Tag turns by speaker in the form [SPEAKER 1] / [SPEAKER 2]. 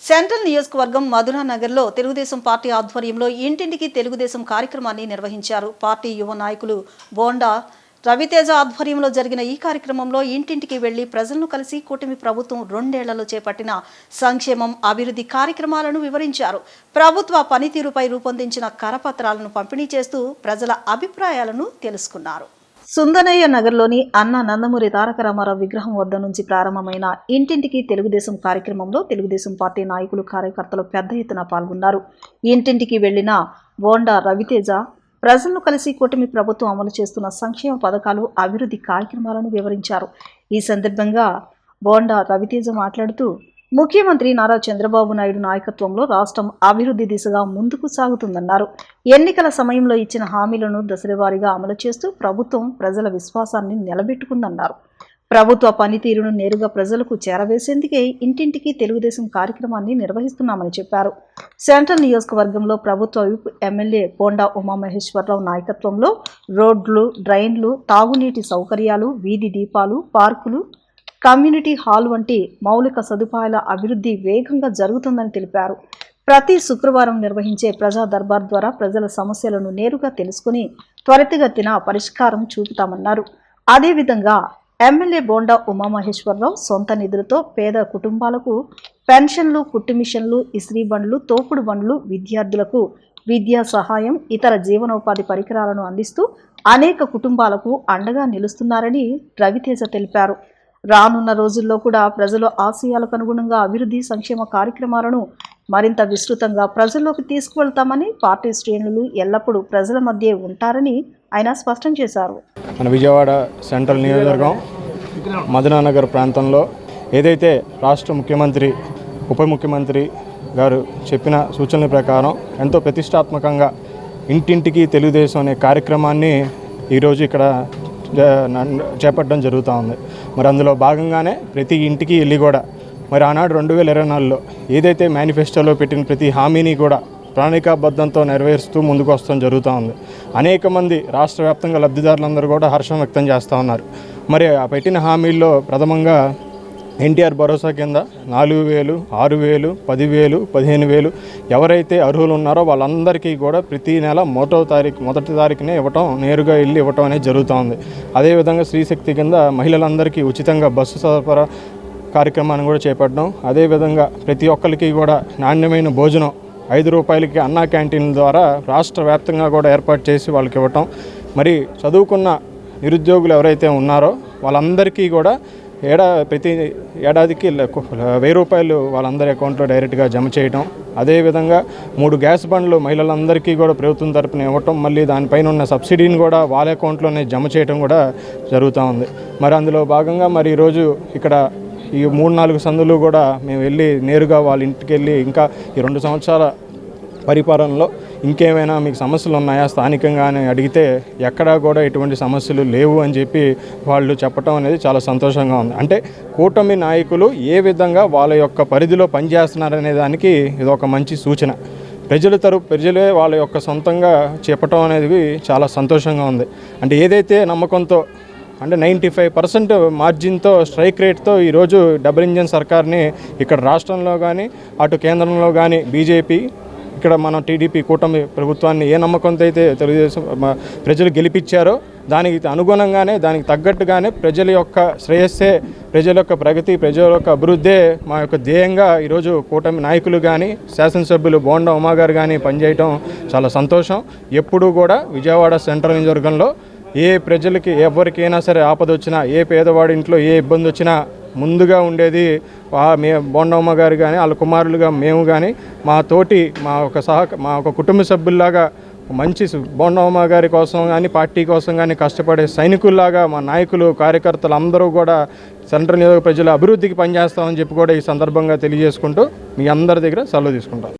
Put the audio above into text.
[SPEAKER 1] Central నియోజకవర్గం మధురానగర్లో Telugu Desam party ఆధ్వర్యంలో ఇంటింటికి తెలుగుదేశం కార్యక్రమాన్ని నిర్వహించారు. పార్టీ యువ నాయకులు బోండా రవితేజ ఆధ్వర్యంలో జరిగిన ఈ కార్యక్రమంలో ఇంటింటికి వెళ్లి ప్రజలను కలిసి కూటమి ప్రభుత్వం 2 ఏళ్లలో చేపట్టిన సంక్షేమం, అభివృద్ధి కార్యక్రమాలను వివరించారు. ప్రభుత్వ పనితీరుపై రూపొందించిన కరపత్రాలను పంపిణీ చేస్తూ ప్రజల అభిప్రాయాలను తెలుసుకున్నారు. సుందనయ్య నగర్లోని అన్న నందమూరి తారక రామారావు విగ్రహం వద్ద నుంచి ప్రారంభమైన ఇంటింటికి తెలుగుదేశం కార్యక్రమంలో తెలుగుదేశం పార్టీ నాయకులు, కార్యకర్తలు పెద్ద ఎత్తున పాల్గొన్నారు. ఇంటింటికి వెళ్లిన బోండా రవితేజ ప్రజలను కలిసి కూటమి ప్రభుత్వం అమలు చేస్తున్న సంక్షేమ పథకాలు, అభివృద్ధి కార్యక్రమాలను వివరించారు. ఈ సందర్భంగా బోండా రవితేజ మాట్లాడుతూ, ముఖ్యమంత్రి నారా చంద్రబాబు నాయుడు నాయకత్వంలో రాష్ట్రం అభివృద్ధి దిశగా ముందుకు సాగుతుందన్నారు. ఎన్నికల సమయంలో ఇచ్చిన హామీలను దశలవారీగా అమలు చేస్తూ ప్రభుత్వం ప్రజల విశ్వాసాన్ని నిలబెట్టుకుందన్నారు. ప్రభుత్వ పనితీరును నేరుగా ప్రజలకు చేరవేసేందుకే ఇంటింటికి తెలుగుదేశం కార్యక్రమాన్ని నిర్వహిస్తున్నామని చెప్పారు. సెంట్రల్ నియోజకవర్గంలో ప్రభుత్వ విప్ ఎమ్మెల్యే బోండా ఉమామహేశ్వరరావు నాయకత్వంలో రోడ్లు, డ్రైన్లు, తాగునీటి సౌకర్యాలు, వీధి దీపాలు, పార్కులు, కమ్యూనిటీ హాల్ వంటి మౌలిక సదుపాయాల అభివృద్ధి వేగంగా జరుగుతుందని తెలిపారు. ప్రతి శుక్రవారం నిర్వహించే ప్రజా దర్బార్ ద్వారా ప్రజల సమస్యలను నేరుగా తెలుసుకుని త్వరితగతిన పరిష్కారం చూపుతామన్నారు. అదేవిధంగా ఎమ్మెల్యే బోండా ఉమామహేశ్వరరావు సొంత నిధులతో పేద కుటుంబాలకు పెన్షన్లు, కుట్టు మిషన్లు, ఇస్త్రీ బండ్లు, తోపుడు బండ్లు, విద్యార్థులకు విద్యా సహాయం, ఇతర జీవనోపాధి పరికరాలను అందిస్తూ అనేక కుటుంబాలకు అండగా నిలుస్తున్నారని రవితేజ తెలిపారు. రానున్న రోజుల్లో కూడా ప్రజల ఆశయాలకు అనుగుణంగా అభివృద్ధి, సంక్షేమ కార్యక్రమాలను మరింత విస్తృతంగా ప్రజల్లోకి తీసుకువెళ్తామని, పార్టీ శ్రేణులు ఎల్లప్పుడూ ప్రజల మధ్య ఉంటారని ఆయన స్పష్టం చేశారు.
[SPEAKER 2] మన విజయవాడ సెంట్రల్ నియోజకవర్గం మధురానగర్ ప్రాంతంలో ఏదైతే రాష్ట్ర ముఖ్యమంత్రి, ఉప ముఖ్యమంత్రి గారు చెప్పిన సూచనల ప్రకారం ఎంతో ప్రతిష్టాత్మకంగా ఇంటింటికి తెలుగుదేశం అనే కార్యక్రమాన్ని ఈరోజు ఇక్కడ చేపట్టడం జరుగుతూ ఉంది. మరి అందులో భాగంగానే ప్రతి ఇంటికి వెళ్ళి కూడా మరి ఆనాడు 2024లో ఏదైతే మేనిఫెస్టోలో పెట్టిన ప్రతి హామీని కూడా ప్రణాళికాబద్ధంతో నెరవేరుస్తూ ముందుకు వస్తాం జరుగుతూ ఉంది. అనేక మంది రాష్ట్ర వ్యాప్తంగా లబ్ధిదారులందరూ కూడా హర్షం వ్యక్తం చేస్తూ ఉన్నారు. మరి ఆ పెట్టిన హామీల్లో ప్రథమంగా ఎన్టీఆర్ భరోసా కింద 4,000, 6,000, 10,000, 15,000 ఎవరైతే అర్హులు ఉన్నారో వాళ్ళందరికీ కూడా ప్రతి నెల మొదటి తారీఖునే ఇవ్వటం, నేరుగా వెళ్ళి ఇవ్వటం అనేది జరుగుతూ ఉంది. అదేవిధంగా శ్రీశక్తి కింద మహిళలందరికీ ఉచితంగా బస్సు సరఫరా కార్యక్రమాన్ని కూడా చేపట్టడం, అదేవిధంగా ప్రతి ఒక్కరికి కూడా నాణ్యమైన భోజనం 5 రూపాయలకి అన్నా క్యాంటీన్ల ద్వారా రాష్ట్ర వ్యాప్తంగా కూడా ఏర్పాటు చేసి వాళ్ళకి ఇవ్వటం, మరి చదువుకున్న నిరుద్యోగులు ఎవరైతే ఉన్నారో వాళ్ళందరికీ కూడా ప్రతి ఏడాదికి 1,000 రూపాయలు వాళ్ళందరి అకౌంట్లో డైరెక్ట్గా జమ చేయటం, అదేవిధంగా 3 గ్యాస్ బండ్లు మహిళలందరికీ కూడా ప్రభుత్వం తరపున ఇవ్వటం, మళ్ళీ దానిపైన ఉన్న సబ్సిడీని కూడా వాళ్ళ అకౌంట్లోనే జమ చేయటం కూడా జరుగుతూ ఉంది. మరి అందులో భాగంగా మరి ఈరోజు ఇక్కడ ఈ 3-4 సందులు కూడా మేము వెళ్ళి నేరుగా వాళ్ళ ఇంటికి వెళ్ళి ఇంకా ఈ 2 సంవత్సరాల పరిపాలనలో ఇంకేమైనా మీకు సమస్యలు ఉన్నాయా స్థానికంగా అని అడిగితే ఎక్కడా కూడా ఎటువంటి సమస్యలు లేవు అని చెప్పి వాళ్ళు చెప్పడం అనేది చాలా సంతోషంగా ఉంది. అంటే కూటమి నాయకులు ఏ విధంగా వాళ్ళ యొక్క పరిధిలో పనిచేస్తున్నారనే దానికి ఇది ఒక మంచి సూచన. ప్రజలే వాళ్ళ యొక్క సొంతంగా చెప్పటం అనేది చాలా సంతోషంగా ఉంది. అంటే ఏదైతే నమ్మకంతో అంటే 95% మార్జిన్తో, స్ట్రైక్ రేట్తో ఈరోజు డబుల్ ఇంజన్ సర్కార్ని ఇక్కడ రాష్ట్రంలో కానీ అటు కేంద్రంలో కానీ బీజేపీ, ఇక్కడ మనం టీడీపీ కూటమి ప్రభుత్వాన్ని ఏ నమ్మకంతో అయితే తెలుగుదేశం ప్రజలు గెలిపించారో దానికి అనుగుణంగానే, దానికి తగ్గట్టుగానే ప్రజల యొక్క శ్రేయస్సే, ప్రజల యొక్క ప్రగతి, ప్రజల యొక్క అభివృద్ధే మా యొక్క ధ్యేయంగా ఈరోజు కూటమి నాయకులు కానీ శాసనసభ్యులు బోండా ఉమా గారు కానీ పనిచేయటం చాలా సంతోషం. ఎప్పుడూ కూడా విజయవాడ సెంట్రల్ నియోజకవర్గంలో ఏ ప్రజలకి ఎవరికైనా సరే ఆపద వచ్చినా, ఏ పేదవాడి ఇంట్లో ఏ ఇబ్బంది వచ్చినా ముందుగా ఉండేది బోండమ్మ గారు కానీ వాళ్ళ కుమారులుగా మేము కానీ మా ఒక కుటుంబ సభ్యుల్లాగా మంచి బోండమ్మ గారి కోసం కానీ పార్టీ కోసం కానీ కష్టపడే సైనికుల్లాగా మా నాయకులు, కార్యకర్తలు అందరూ కూడా సెంట్రల్ నియోజక ప్రజల అభివృద్ధికి పనిచేస్తామని చెప్పి కూడా ఈ సందర్భంగా తెలియజేసుకుంటూ మీ అందరి దగ్గర సెలవు తీసుకుంటాం.